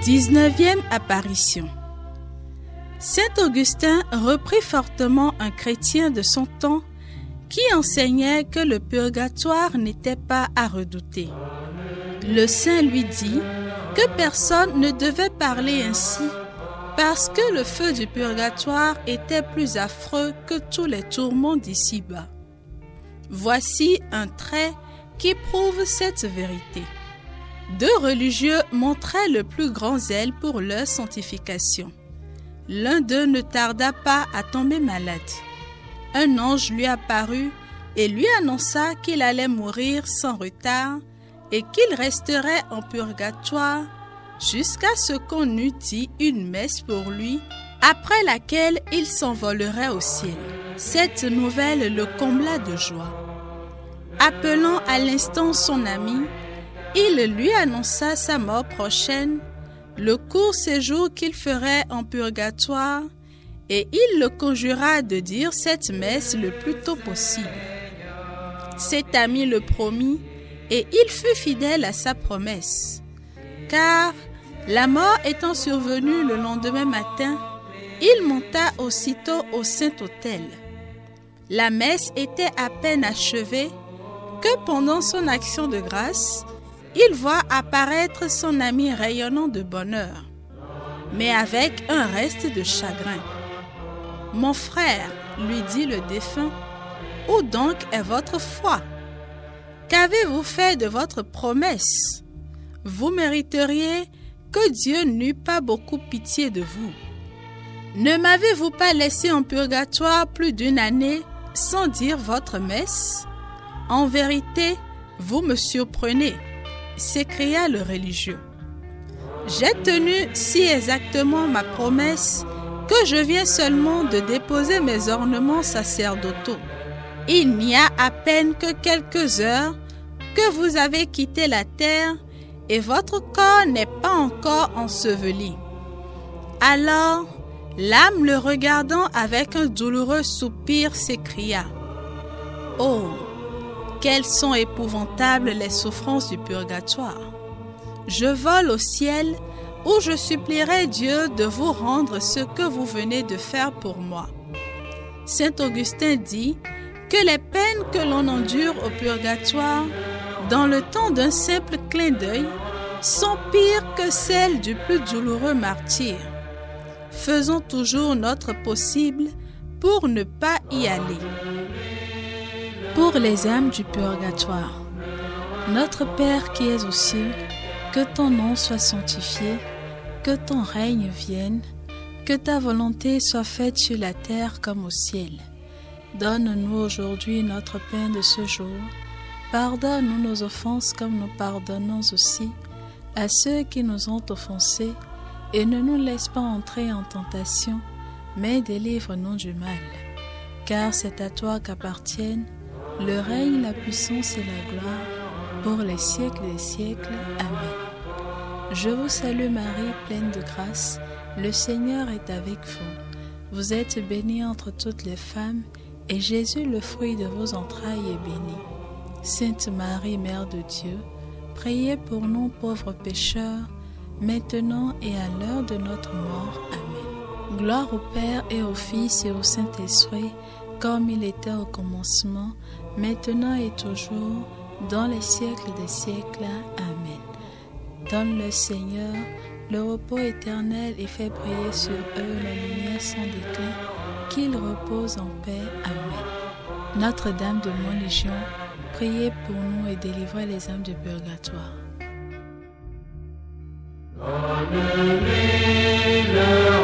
Dix-neuvième apparition. Saint Augustin reprit fortement un chrétien de son temps qui enseignait que le purgatoire n'était pas à redouter. Le saint lui dit que personne ne devait parler ainsi parce que le feu du purgatoire était plus affreux que tous les tourments d'ici-bas. Voici un trait qui prouve cette vérité. Deux religieux montraient le plus grand zèle pour leur sanctification. L'un d'eux ne tarda pas à tomber malade. Un ange lui apparut et lui annonça qu'il allait mourir sans retard et qu'il resterait en purgatoire jusqu'à ce qu'on eût dit une messe pour lui, après laquelle il s'envolerait au ciel. Cette nouvelle le combla de joie. Appelant à l'instant son ami, il lui annonça sa mort prochaine, le court séjour qu'il ferait en purgatoire, et il le conjura de dire cette messe le plus tôt possible. Cet ami le promit, et il fut fidèle à sa promesse. Car, la mort étant survenue le lendemain matin, il monta aussitôt au Saint-Autel. La messe était à peine achevée que pendant son action de grâce, il voit apparaître son ami rayonnant de bonheur, mais avec un reste de chagrin. « Mon frère, lui dit le défunt, où donc est votre foi? Qu'avez-vous fait de votre promesse? Vous mériteriez que Dieu n'eût pas beaucoup pitié de vous. Ne m'avez-vous pas laissé en purgatoire plus d'une année sans dire votre messe? En vérité, vous me surprenez, s'écria le religieux. J'ai tenu si exactement ma promesse que je viens seulement de déposer mes ornements sacerdotaux. Il n'y a à peine que quelques heures que vous avez quitté la terre et votre corps n'est pas encore enseveli. Alors, l'âme le regardant avec un douloureux soupir s'écria: « Oh, quelles sont épouvantables les souffrances du purgatoire! Je vole au ciel où je supplierai Dieu de vous rendre ce que vous venez de faire pour moi. » Saint Augustin dit que les peines que l'on endure au purgatoire, dans le temps d'un simple clin d'œil, sont pires que celles du plus douloureux martyre. Faisons toujours notre possible pour ne pas y aller. Pour les âmes du purgatoire, notre Père qui es aux cieux, que ton nom soit sanctifié, que ton règne vienne, que ta volonté soit faite sur la terre comme au ciel. Donne-nous aujourd'hui notre pain de ce jour. Pardonne-nous nos offenses comme nous pardonnons aussi à ceux qui nous ont offensés, et ne nous laisse pas entrer en tentation, mais délivre-nous du mal. Car c'est à toi qu'appartiennent le règne, la puissance et la gloire, pour les siècles des siècles. Amen. Je vous salue Marie, pleine de grâce, le Seigneur est avec vous. Vous êtes bénie entre toutes les femmes, et Jésus, le fruit de vos entrailles, est béni. Sainte Marie, Mère de Dieu, priez pour nous pauvres pécheurs, maintenant et à l'heure de notre mort. Amen. Gloire au Père et au Fils et au Saint-Esprit, comme il était au commencement, maintenant et toujours, dans les siècles des siècles. Amen. Donne le Seigneur le repos éternel et fait briller sur eux la lumière sans déclin, qu'ils reposent en paix. Amen. Notre-Dame de Montlégion, priez pour nous et délivrez les âmes du purgatoire. Donne-lui le